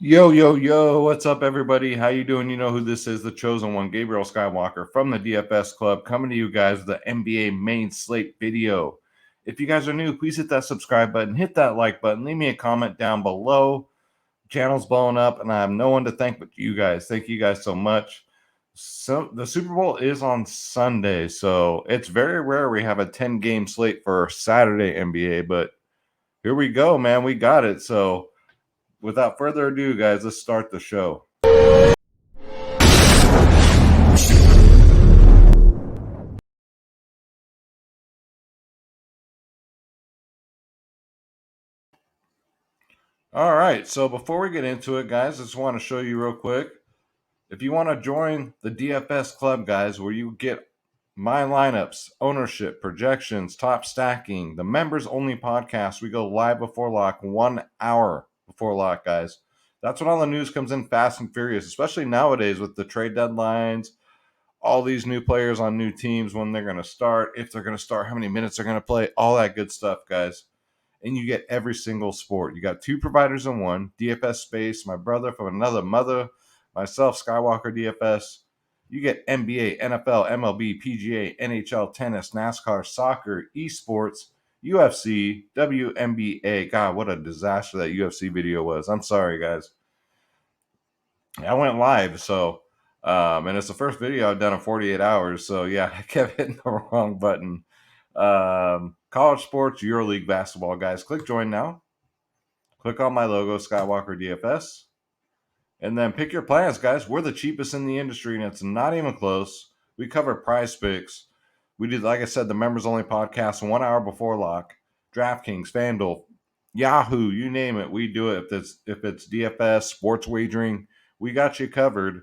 Yo, yo, yo, what's up, everybody? How you doing? You know who this is, the chosen one, Gabriel Skywalker from the DFS Club, coming to you guys with the NBA main slate video. If you guys are new, please hit that subscribe button, hit that like button, leave me a comment down below. Channel's blowing up, and I have no one to thank but you guys. Thank you guys so much. So the Super Bowl is on Sunday, so it's very rare we have a 10-game slate for Saturday NBA, but here we go, man. We got it. So without further ado, guys, let's start the show. All right, so before we get into it, guys, I just want to show you real quick. If you want to join the DFS Club, guys, where you get my lineups, ownership, projections, top stacking, the members only podcast, we go live before lock, 1 hour before lock, guys. That's when all the news comes in fast and furious, especially nowadays with the trade deadlines, all these new players on new teams, when they're going to start, if they're going to start, how many minutes they're going to play, all that good stuff, guys. And you get every single sport. You got two providers in one, DFS Space, my brother from another mother, myself, Skywalker DFS. You get NBA, NFL, MLB, PGA, NHL, tennis, NASCAR, soccer, esports, UFC, WNBA. God, what a disaster that UFC video was. I'm sorry, guys. I went live, so and it's the first video I've done in 48 hours. So yeah, I kept hitting the wrong button. College sports, EuroLeague basketball, guys. Click join now. Click on my logo, Skywalker DFS, and then pick your plans, guys. We're the cheapest in the industry, and it's not even close. We cover Prize Picks. We did, like I said, the members only podcast 1 hour before lock. DraftKings, Fanduel, Yahoo, you name it, we do it. If it's DFS, sports wagering, we got you covered.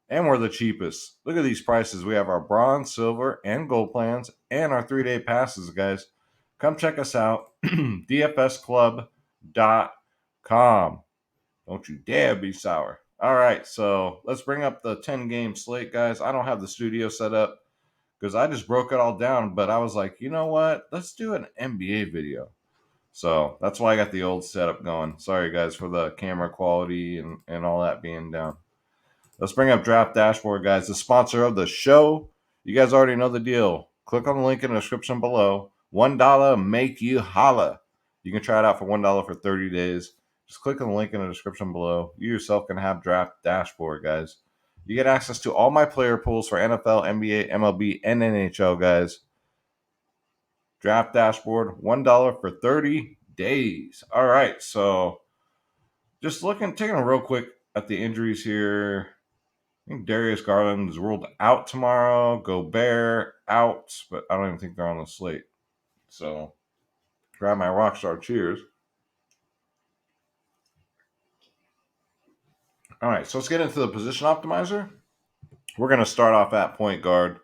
And we're the cheapest. Look at these prices. We have our bronze, silver, and gold plans, and our 3-day passes, guys. Come check us out. DFSclub.com. Don't you dare be sour. All right, so let's bring up the 10-game slate, guys. I don't have the studio set up because I just broke it all down, but I was like, you know what? Let's do an NBA video. So that's why I got the old setup going. Sorry, guys, for the camera quality and all that being down. Let's bring up Draft Dashboard, guys, the sponsor of the show. You guys already know the deal. Click on the link in the description below. $1 make you holla. You can try it out for $1 for 30 days. Just click on the link in the description below. You yourself can have Draft Dashboard, guys. You get access to all my player pools for NFL, NBA, MLB, and NHL, guys. Draft Dashboard, $1 for 30 days. All right, so just taking a real quick at the injuries here. I think Darius Garland is ruled out tomorrow. Gobert out, but I don't even think they're on the slate. So grab my Rockstar cheers. All right, so let's get into the position optimizer. We're going to start off at point guard.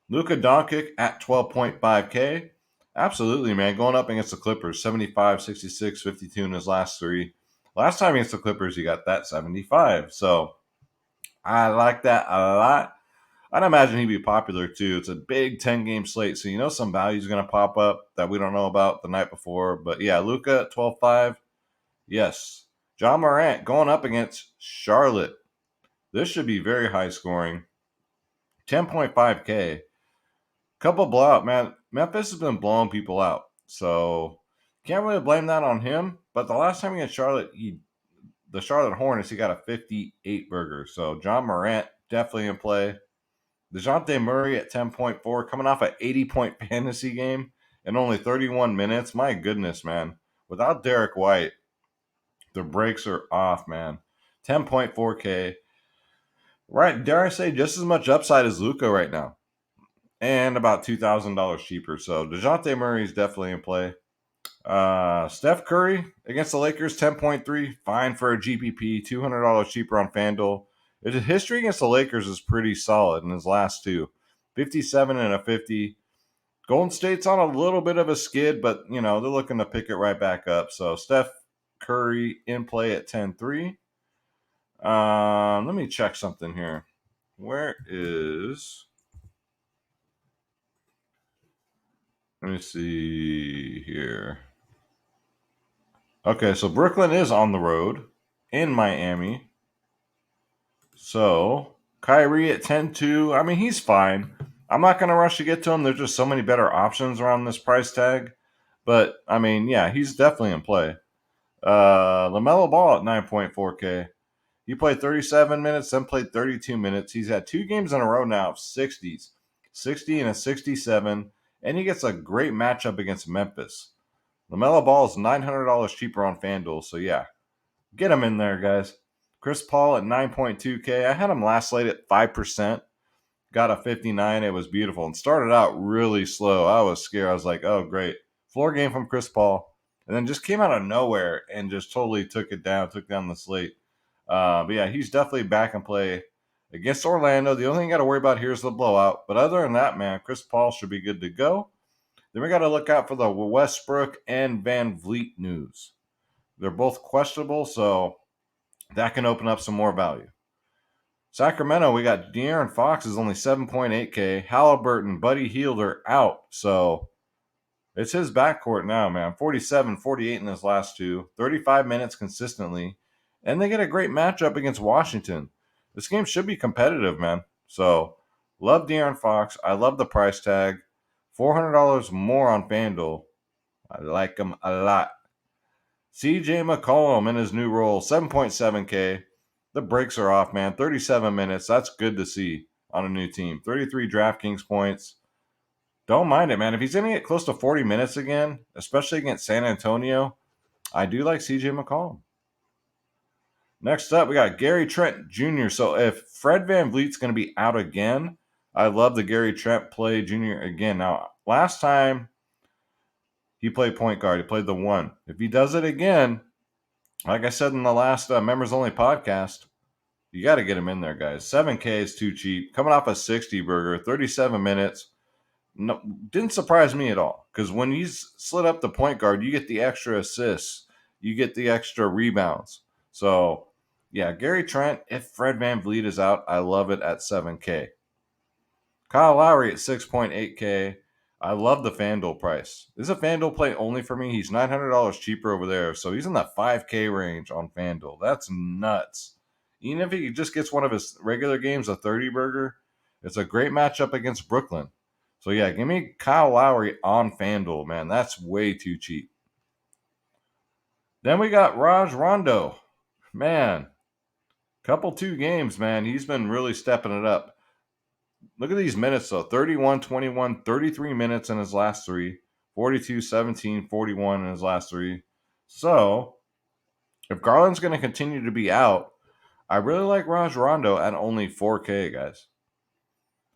Luka Doncic at 12.5K. Absolutely, man. Going up against the Clippers, 75, 66, 52 in his last three. Last time against the Clippers, he got that 75. So I like that a lot. I'd imagine he'd be popular too. It's a big 10-game slate, so you know some value is going to pop up that we don't know about the night before. But yeah, Luka at 12.5. Yes. John Morant going up against Charlotte. This should be very high scoring. 10.5K. Couple blowout, man. Memphis has been blowing people out. So can't really blame that on him. But the last time against Charlotte, the Charlotte Hornets, he got a 58 burger. So John Morant definitely in play. DeJounte Murray at 10.4, coming off an 80-point fantasy game in only 31 minutes. My goodness, man. Without Derek White, the brakes are off, man. 10.4K. Right, dare I say, just as much upside as Luka right now. And about $2,000 cheaper. So DeJounte Murray is definitely in play. Steph Curry against the Lakers, 10.3. Fine for a GPP. $200 cheaper on FanDuel. His history against the Lakers is pretty solid in his last two. 57 and a 50. Golden State's on a little bit of a skid, but, you know, they're looking to pick it right back up. So Steph Curry in play at 10.3. Let me check something here. Where is... Let me see here. Okay, so Brooklyn is on the road. in Miami. So, Kyrie at 10-2. I mean, he's fine. I'm not going to rush to get to him. There's just so many better options around this price tag. But, I mean, yeah, he's definitely in play. LaMelo Ball at 9.4K. He played 37 minutes, then played 32 minutes. He's had 2 games in a row now of 60s, 60 and a 67, and he gets a great matchup against Memphis. LaMelo Ball is $900 cheaper on FanDuel, so yeah, get him in there, guys. Chris Paul at 9.2K. I had him last slate at 5%. Got a 59. It was beautiful and started out really slow. I was scared. I was like, oh, great. Floor game from Chris Paul. And then just came out of nowhere and just totally took down the slate. But yeah, he's definitely back in play against Orlando. The only thing you got to worry about here is the blowout. But other than that, man, Chris Paul should be good to go. Then we got to look out for the Westbrook and Van Vliet news. They're both questionable, so that can open up some more value. Sacramento, we got De'Aaron Fox is only 7.8K. Halliburton, Buddy Hield are out. So it's his backcourt now, man. 47, 48 in his last 2. 35 minutes consistently. And they get a great matchup against Washington. This game should be competitive, man. So love De'Aaron Fox. I love the price tag. $400 more on FanDuel. I like him a lot. CJ McCollum in his new role, 7.7K. The brakes are off, man. 37 minutes. That's good to see on a new team. 33 DraftKings points. Don't mind it, man. If he's going to get close to 40 minutes again, especially against San Antonio, I do like CJ McCollum. Next up, we got Gary Trent Jr. So if Fred VanVleet's going to be out again, I love the Gary Trent play Jr. again. Now, last time he played point guard. He played the 1. If he does it again, like I said in the last Members Only podcast, you got to get him in there, guys. 7K is too cheap. Coming off a 60 burger, 37 minutes. No, didn't surprise me at all. Because when he's slid up the point guard, you get the extra assists. You get the extra rebounds. So, yeah, Gary Trent, if Fred VanVleet is out, I love it at 7K. Kyle Lowry at 6.8K. I love the FanDuel price. This is a FanDuel play only for me. He's $900 cheaper over there. So he's in that 5K range on FanDuel. That's nuts. Even if he just gets one of his regular games, a 30 burger, it's a great matchup against Brooklyn. So yeah, give me Kyle Lowry on FanDuel, man. That's way too cheap. Then we got Raj Rondo. Man, couple 2 games, man. He's been really stepping it up. Look at these minutes, though. 31, 21, 33 minutes in his last 3. 42, 17, 41 in his last 3. So, if Garland's going to continue to be out, I really like Raj Rondo at only 4K, guys.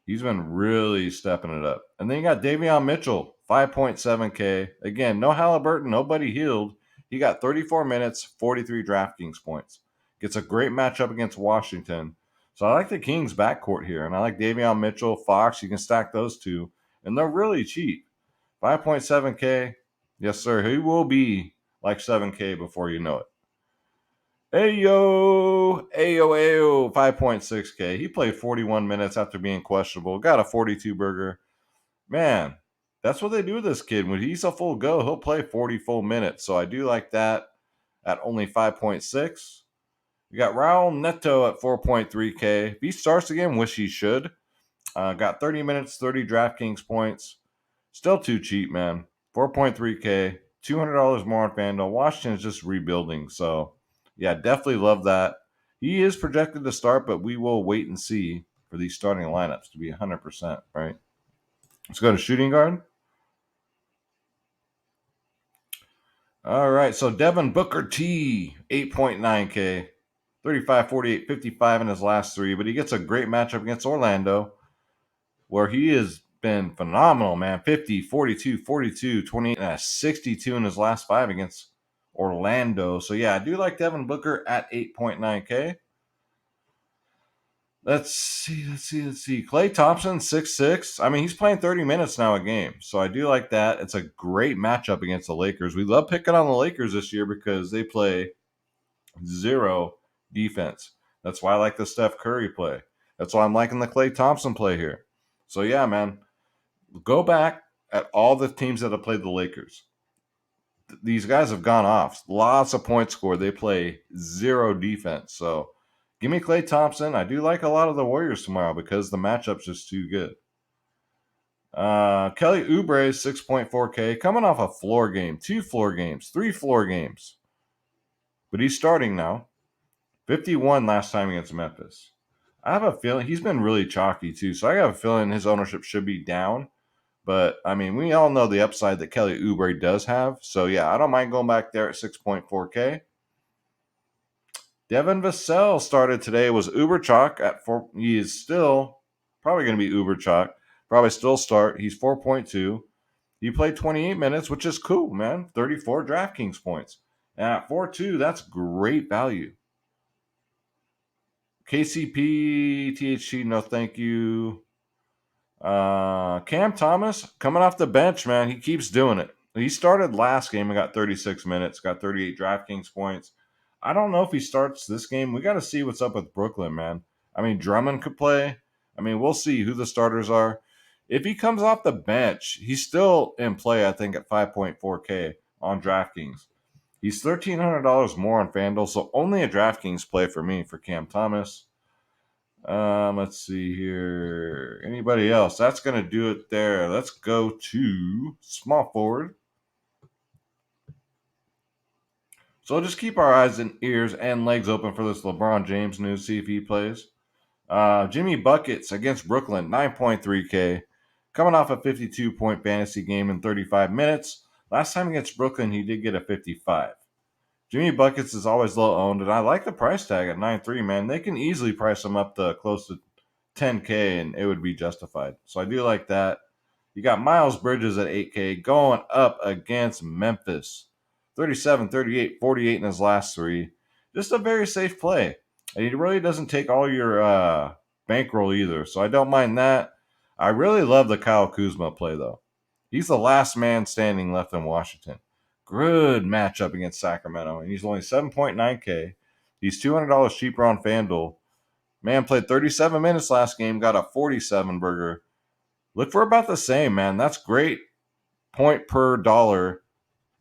He's been really stepping it up. And then you got Davion Mitchell, 5.7K. Again, no Halliburton, nobody healed. He got 34 minutes, 43 DraftKings points. Gets a great matchup against Washington. So I like the Kings backcourt here. And I like Davion Mitchell, Fox. You can stack those 2. And they're really cheap. 5.7K. Yes, sir. He will be like 7K before you know it. Ayo, 5.6K. He played 41 minutes after being questionable. Got a 42 burger. Man, that's what they do with this kid. When he's a full go, he'll play 40 full minutes. So I do like that at only 5.6. You got Raul Neto at 4.3K. If he starts again, which he should. Got 30 minutes, 30 DraftKings points. Still too cheap, man. 4.3K. $200 more on FanDuel. Washington is just rebuilding. So, yeah, definitely love that. He is projected to start, but we will wait and see for these starting lineups to be 100%, right? Let's go to shooting guard. All right, so Devin Booker T, 8.9K. 35, 48, 55 in his last 3, but he gets a great matchup against Orlando, where he has been phenomenal, man. 50, 42, 42, 28, and a 62 in his last 5 against Orlando. So, yeah, I do like Devin Booker at 8.9K. Let's see. Klay Thompson, 6'6". I mean, he's playing 30 minutes now a game. So I do like that. It's a great matchup against the Lakers. We love picking on the Lakers this year because they play 0 defense. That's why I like the Steph Curry play. That's why I'm liking the Klay Thompson play here. So, yeah, man, go back at all the teams that have played the Lakers. these guys have gone off. Lots of points scored. They play zero defense. So give me Klay Thompson. I do like a lot of the Warriors tomorrow because the matchup's just too good. Kelly Oubre, 6.4K, coming off a floor game, 2 floor games, 3 floor games. But he's starting now. 51 last time against Memphis. I have a feeling he's been really chalky too. So I have a feeling his ownership should be down. But I mean, we all know the upside that Kelly Oubre does have. So yeah, I don't mind going back there at 6.4K. Devin Vassell started today, was Uber Chalk at 4. He is still probably going to be Uber Chalk. Probably still start. He's 4.2. He played 28 minutes, which is cool, man. 34 DraftKings points. And at 4.2, that's great value. KCP, THC, no thank you. Cam Thomas coming off the bench, man. He keeps doing it. He started last game and got 36 minutes, got 38 DraftKings points. I don't know if he starts this game. We got to see what's up with Brooklyn, man. I mean, Drummond could play. I mean, we'll see who the starters are. If he comes off the bench, he's still in play, I think, at 5.4K on DraftKings. He's $1,300 more on FanDuel, so only a DraftKings play for me for Cam Thomas. Let's see here. Anybody else? That's going to do it there. Let's go to small forward. So just keep our eyes and ears and legs open for this LeBron James news, see if he plays. Jimmy Buckets against Brooklyn, 9.3K. Coming off a 52-point fantasy game in 35 minutes. Last time against Brooklyn, he did get a 55. Jimmy Buckets is always low owned, and I like the price tag at 9.3, man. They can easily price him up to close to 10K, and it would be justified. So I do like that. You got Miles Bridges at 8K going up against Memphis. 37, 38, 48 in his last 3. Just a very safe play. And he really doesn't take all your bankroll either. So I don't mind that. I really love the Kyle Kuzma play, though. He's the last man standing left in Washington. Good matchup against Sacramento. And he's only 7.9K. He's $200 cheaper on FanDuel. Man played 37 minutes last game, got a 47 burger. Look for about the same, man. That's great. Point per dollar,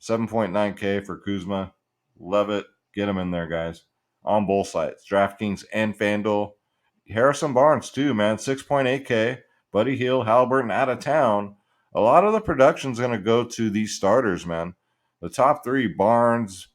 7.9K for Kuzma. Love it. Get him in there, guys. On both sides, DraftKings and FanDuel. Harrison Barnes, too, man. 6.8K. Buddy Hield, Halliburton out of town. A lot of the production's going to go to these starters, man. The top 3, Barnes,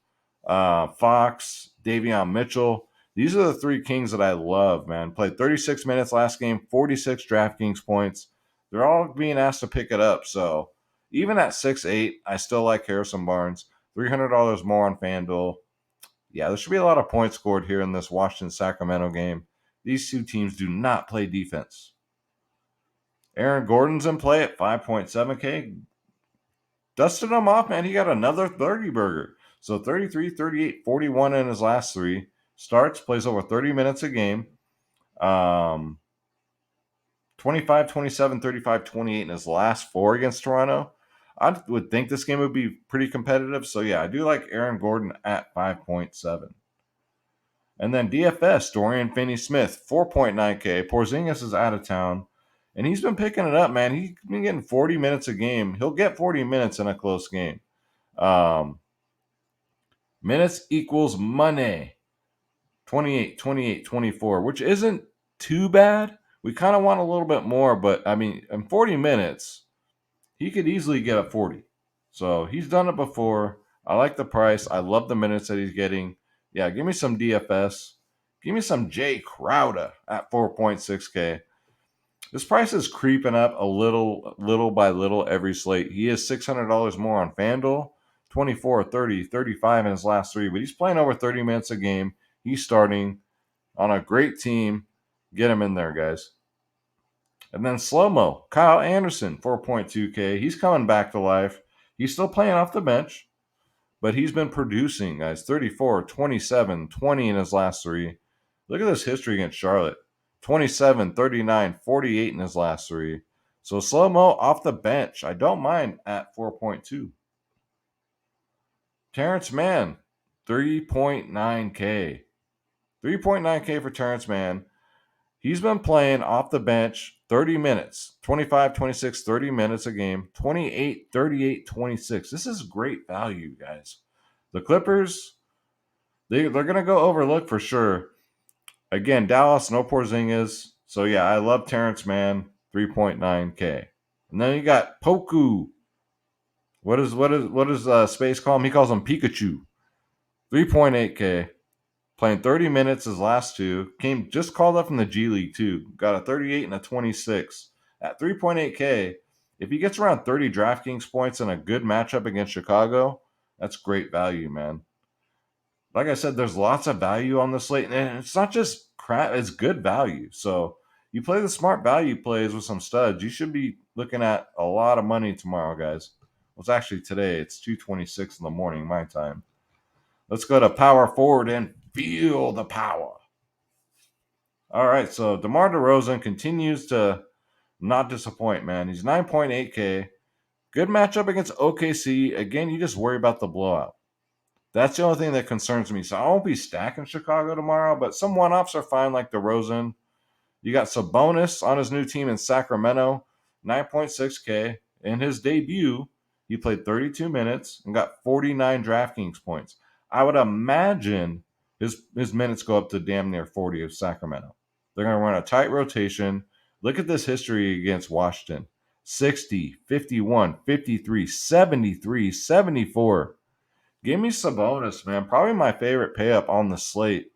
Fox, Davion Mitchell. These are the 3 Kings that I love, man. Played 36 minutes last game, 46 DraftKings points. They're all being asked to pick it up. So even at 6.8, I still like Harrison Barnes. $300 more on FanDuel. Yeah, there should be a lot of points scored here in this Washington-Sacramento game. These 2 teams do not play defense. Aaron Gordon's in play at 5.7K. Dusted him off, man. He got another 30 burger. So 33, 38, 41 in his last 3. Starts, plays over 30 minutes a game. 25, 27, 35, 28 in his last 4 against Toronto. I would think this game would be pretty competitive. So, yeah, I do like Aaron Gordon at 5.7. And then DFS, Dorian Finney-Smith, 4.9K. Porzingis is out of town. And he's been picking it up, man. He's been getting 40 minutes a game. He'll get 40 minutes in a close game. Minutes equals money. 28, 28, 24, which isn't too bad. We kind of want a little bit more, but I mean, in 40 minutes, he could easily get up 40. So he's done it before. I like the price. I love the minutes that he's getting. Yeah, give me some DFS. Give me some Jay Crowder at 4.6K. This price is creeping up a little by little every slate. He is $600 more on FanDuel, 24, 30, 35 in his last 3, but he's playing over 30 minutes a game. He's starting on a great team. Get him in there, guys. And then slow-mo, Kyle Anderson, 4.2K. He's coming back to life. He's still playing off the bench, but he's been producing, guys. 34, 27, 20 in his last 3. Look at this history against Charlotte. 27, 39, 48 in his last 3. So slow-mo off the bench. I don't mind at 4.2. Terrence Mann, 3.9K. 3.9K for Terrence Mann. He's been playing off the bench 30 minutes, 25, 26, 30 minutes a game, 28, 38, 26. This is great value, guys. The Clippers, they're going to go overlook for sure. Again, Dallas, no Porzingis. So, yeah, I love Terrence Mann, 3.9K. And then you got Poku. What does Space call him? He calls him Pikachu. 3.8K. Playing 30 minutes his last two. Came just called up from the G League too. Got a 38 and a 26. At 3.8K, if he gets around 30 DraftKings points in a good matchup against Chicago, that's great value, man. Like I said, there's lots of value on the slate, and it's not just crap, it's good value. So you play the smart value plays with some studs, you should be looking at a lot of money tomorrow, guys. Well, it's actually today. It's 2:26 in the morning, my time. Let's go to power forward and feel the power. All right, so DeMar DeRozan continues to not disappoint, man. He's 9.8K. Good matchup against OKC. Again, you just worry about the blowout. That's the only thing that concerns me. So I won't be stacking Chicago tomorrow, but some one-offs are fine, like DeRozan. You got Sabonis on his new team in Sacramento, 9.6K. In his debut, he played 32 minutes and got 49 DraftKings points. I would imagine his minutes go up to damn near 40 of Sacramento. They're going to run a tight rotation. Look at this history against Washington. 60, 51, 53, 73, 74. Give me Sabonis, man. Probably my favorite pay up on the slate.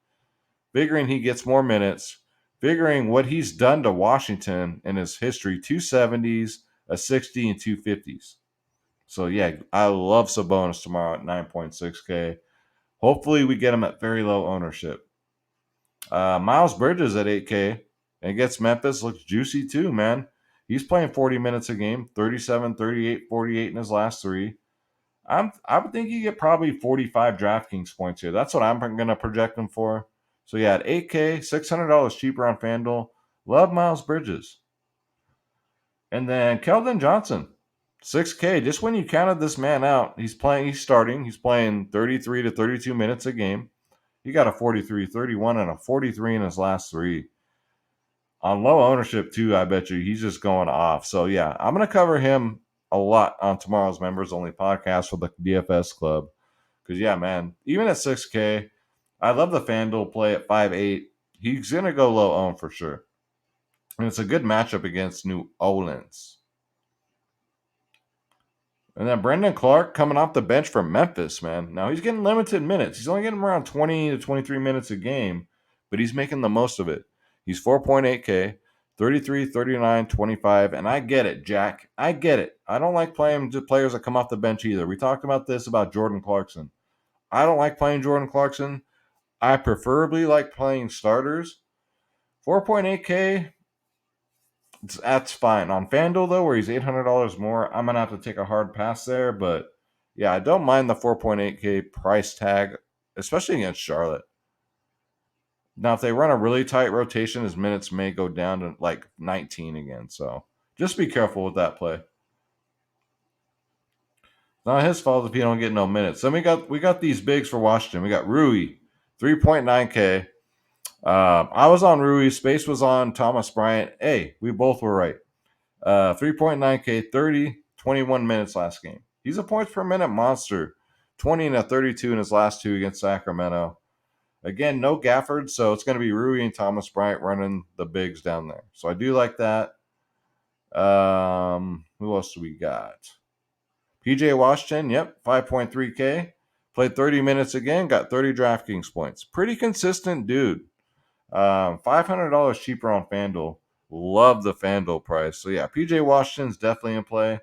Figuring he gets more minutes, figuring what he's done to Washington in his history, 270s, a 60, and 250s. So, yeah, I love Sabonis tomorrow at 9.6K. Hopefully, we get him at very low ownership. Miles Bridges at 8K against Memphis looks juicy too, man. He's playing 40 minutes a game, 37, 38, 48 in his last three. I would think you get probably 45 DraftKings points here. That's what I'm going to project him for. So yeah, at 8K, $600 cheaper on FanDuel. Love Miles Bridges. And then Keldon Johnson, 6K. Just when you counted this man out, he's starting. He's playing 33 to 32 minutes a game. He got a 43, 31, and a 43 in his last three. On low ownership, too, I bet you he's just going off. So yeah, I'm going to cover him a lot on tomorrow's members only podcast for the DFS club. Because, yeah, man, even at 6K, I love the FanDuel play at 5.8. He's going to go low owned for sure. And it's a good matchup against New Orleans. And then Brendan Clark coming off the bench for Memphis, man. Now, he's getting limited minutes. He's only getting around 20 to 23 minutes a game, but he's making the most of it. He's 4.8K, 33, 39, 25. And I get it, Jack. I get it. I don't like playing just players that come off the bench either. We talked about this about Jordan Clarkson. I don't like playing Jordan Clarkson. I preferably like playing starters. 4.8K, that's fine. On FanDuel, though, where he's $800 more, I'm going to have to take a hard pass there. But, yeah, I don't mind the 4.8K price tag, especially against Charlotte. Now, if they run a really tight rotation, his minutes may go down to like 19 again. So just be careful with that play. Not his fault if you don't get no minutes. Then we got these bigs for Washington. We got Rui, 3.9K. I was on Rui. Space was on Thomas Bryant. Hey, we both were right. 3.9K, 30, 21 minutes last game. He's a points per minute monster. 20 and a 32 in his last two against Sacramento. Again, no Gafford, so it's going to be Rui and Thomas Bryant running the bigs down there. So I do like that. Who else do we got? PJ Washington, yep, 5.3K. Played 30 minutes again, got 30 DraftKings points. Pretty consistent dude. $500 cheaper on FanDuel. Love the FanDuel price. So yeah, PJ Washington's definitely in play.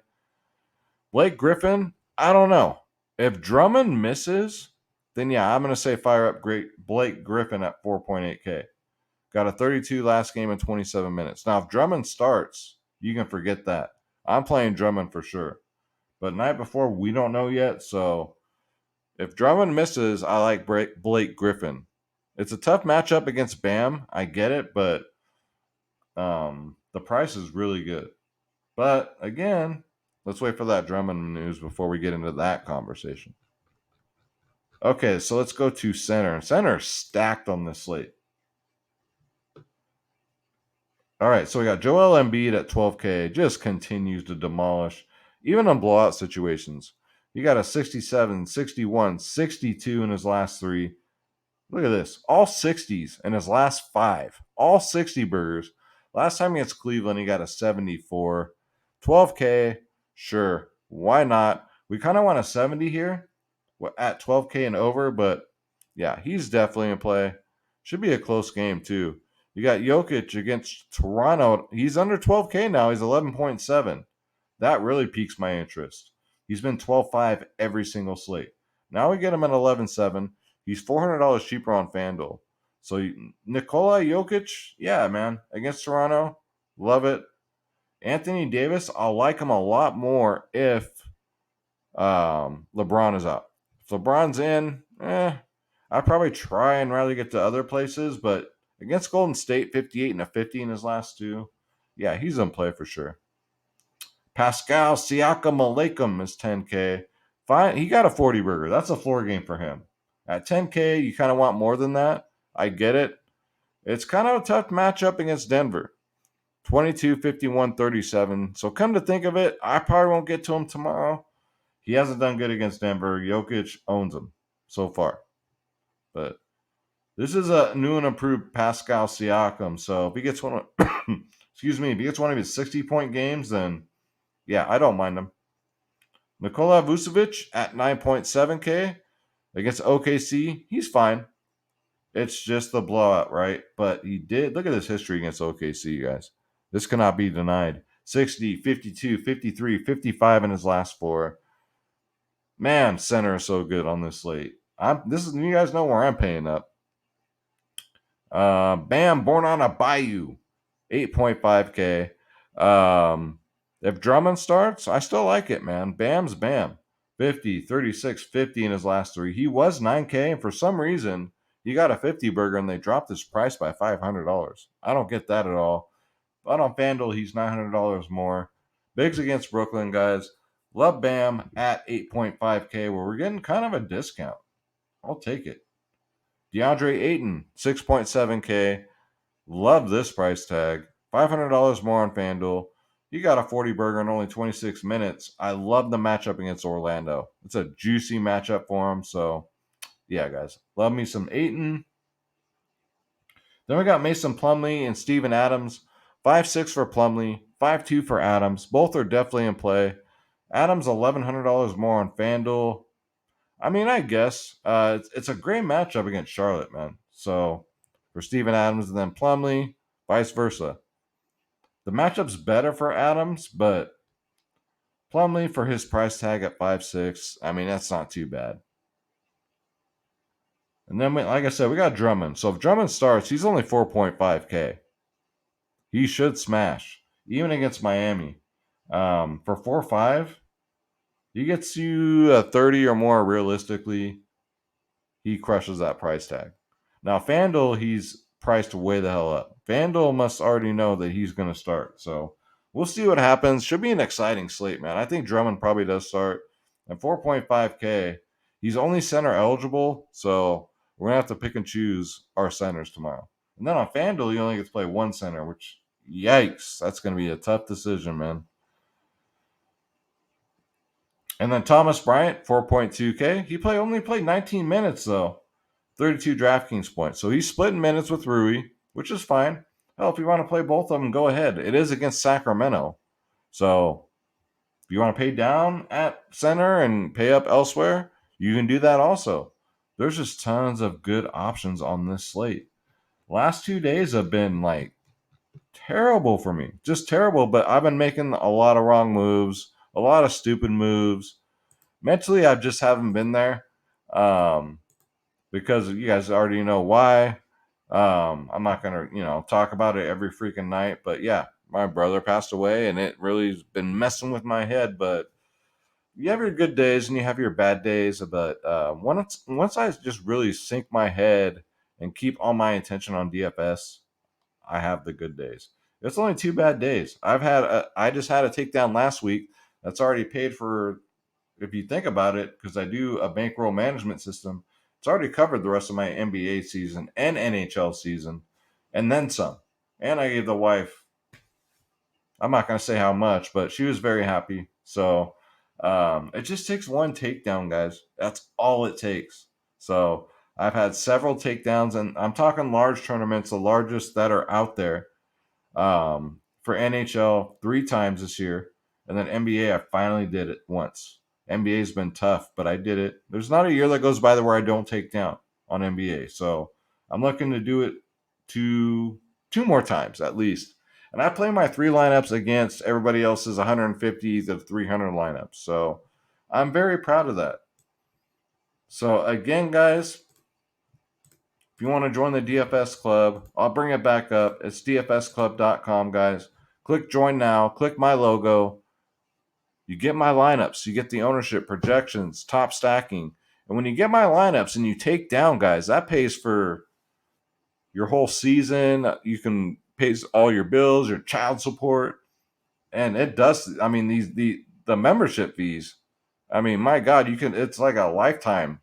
Blake Griffin, I don't know. If Drummond misses, then yeah, I'm going to say fire up great Blake Griffin at 4.8K. Got a 32 last game in 27 minutes. Now, if Drummond starts, you can forget that. I'm playing Drummond for sure. But night before, we don't know yet. So if Drummond misses, I like Blake Griffin. It's a tough matchup against Bam. I get it, but the price is really good. But again, let's wait for that Drummond news before we get into that conversation. Okay, so let's go to center. Center stacked on this slate. All right, so we got Joel Embiid at 12K, just continues to demolish, even in blowout situations. He got a 67, 61, 62 in his last three. Look at this. All 60s in his last five. All 60 burgers. Last time against Cleveland, he got a 74. 12K, sure. Why not? We kind of want a 70 here at 12K and over, but yeah, he's definitely in play. Should be a close game, too. You got Jokic against Toronto. He's under 12K now. He's 11.7. That really piques my interest. He's been 12.5 every single slate. Now we get him at 11.7. He's $400 cheaper on FanDuel. So Nikola Jokic, yeah, man, against Toronto, love it. Anthony Davis, I'll like him a lot more if LeBron is out. If LeBron's in, I'd probably try and rather get to other places, but against Golden State, 58 and a 50 in his last two, yeah, he's in play for sure. Pascal Siakam Alaikum is 10K. Fine, he got a 40 burger. That's a floor game for him. At 10K, you kind of want more than that. I get it. It's kind of a tough matchup against Denver. 22, 51, 37. So come to think of it, I probably won't get to him tomorrow. He hasn't done good against Denver. Jokic owns him so far. But this is a new and improved Pascal Siakam. So if he gets one of excuse me, if he gets one of his 60-point games, then yeah, I don't mind him. Nikola Vucevic at 9.7K against OKC. He's fine. It's just the blowout, right? But he did. Look at his history against OKC, guys. This cannot be denied. 60, 52, 53, 55 in his last four. Man, center is so good on this slate. You guys know where I'm paying up. Bam, born on a bayou, 8.5K. If Drummond starts, I still like it, man. Bam's Bam. 50, 36, 50 in his last three. He was 9K, and for some reason, he got a 50 burger, and they dropped his price by $500. I don't get that at all. But on FanDuel, he's $900 more. Bigs against Brooklyn, guys. Love Bam at 8.5K, where we're getting kind of a discount. I'll take it. DeAndre Ayton, 6.7K. Love this price tag. $500 more on FanDuel. He got a 40 burger in only 26 minutes. I love the matchup against Orlando. It's a juicy matchup for him. So, yeah, guys. Love me some Ayton. Then we got Mason Plumlee and Steven Adams. 5.6 for Plumlee, 5.2 for Adams. Both are definitely in play. Adams, $1,100 more on FanDuel. I mean, I guess it's a great matchup against Charlotte, man. So for Steven Adams and then Plumlee, vice versa. The matchup's better for Adams, but Plumlee for his price tag at 5.6, I mean, that's not too bad. And then, like I said, we got Drummond. So if Drummond starts, he's only 4.5K. He should smash, even against Miami. For 4.5, he gets you a 30 or more realistically. He crushes that price tag. Now, FanDuel, he's priced way the hell up. FanDuel must already know that he's going to start. So we'll see what happens. Should be an exciting slate, man. I think Drummond probably does start. At 4.5K, he's only center eligible. So we're going to have to pick and choose our centers tomorrow. And then on FanDuel, you only get to play one center, which, yikes, that's going to be a tough decision, man. And then Thomas Bryant, 4.2K. He only played 19 minutes, though. 32 DraftKings points. So he's splitting minutes with Rui, which is fine. Hell, if you want to play both of them, go ahead. It is against Sacramento. So if you want to pay down at center and pay up elsewhere, you can do that also. There's just tons of good options on this slate. Last 2 days have been like terrible for me. Just terrible, but I've been making a lot of wrong moves, a lot of stupid moves. Mentally, I just haven't been there. Because you guys already know why. I'm not gonna, talk about it every freaking night. But yeah, my brother passed away, and it really has been messing with my head. But you have your good days and you have your bad days. But once I just really sink my head and keep all my attention on DFS, I have the good days. It's only 2 bad days. I just had a takedown last week. That's already paid for. If you think about it, because I do a bankroll management system, it's already covered the rest of my NBA season and NHL season, and then some. And I gave the wife I'm not going to say how much, but she was very happy. So it just takes one takedown, guys. That's all it takes. So I've had several takedowns, and I'm talking large tournaments, the largest that are out there. For NHL 3 times this year, and then NBA, I finally did it once. NBA's been tough, but I did it. There's not a year that goes by where I don't take down on NBA. So I'm looking to do it two more times at least. And I play my 3 lineups against everybody else's 150 to 300 lineups. So I'm very proud of that. So again, guys, if you want to join the DFS club, I'll bring it back up. It's dfsclub.com, guys. Click join now. Click my logo. You get my lineups. You get the ownership, projections, top stacking. And when you get my lineups and you take down, guys, that pays for your whole season. You can pay all your bills, your child support. And it does. I mean, the membership fees. I mean, my God, you can. It's like a lifetime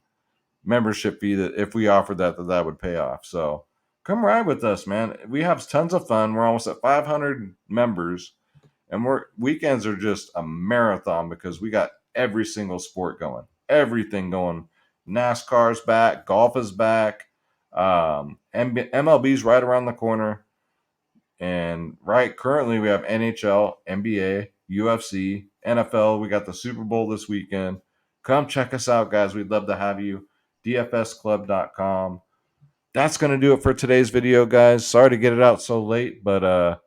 membership fee that if we offered that would pay off. So come ride with us, man. We have tons of fun. We're almost at 500 members, and weekends are just a marathon because we got every single sport going, everything going. NASCAR's back, golf is back, MLB's right around the corner, and right currently we have NHL, NBA, UFC, NFL. We got the Super Bowl this weekend. Come check us out, guys. We'd love to have you. DFSclub.com. That's going to do it for today's video, guys. Sorry to get it out so late, but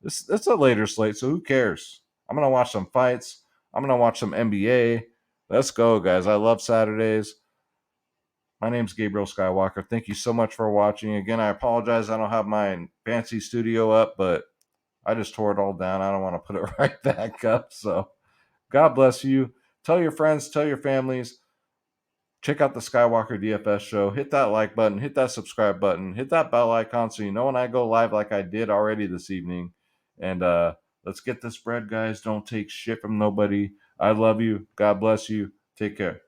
it's a later slate, so who cares? I'm going to watch some fights. I'm going to watch some NBA. Let's go, guys. I love Saturdays. My name's Gabriel Skywalker. Thank you so much for watching. Again, I apologize I don't have my fancy studio up, but I just tore it all down. I don't want to put it right back up. So God bless you. Tell your friends, tell your families. Check out the Skywalker DFS show. Hit that like button, hit that subscribe button, hit that bell icon so you know when I go live like I did already this evening. And let's get this bread, guys. Don't take shit from nobody. I love you. God bless you. Take care.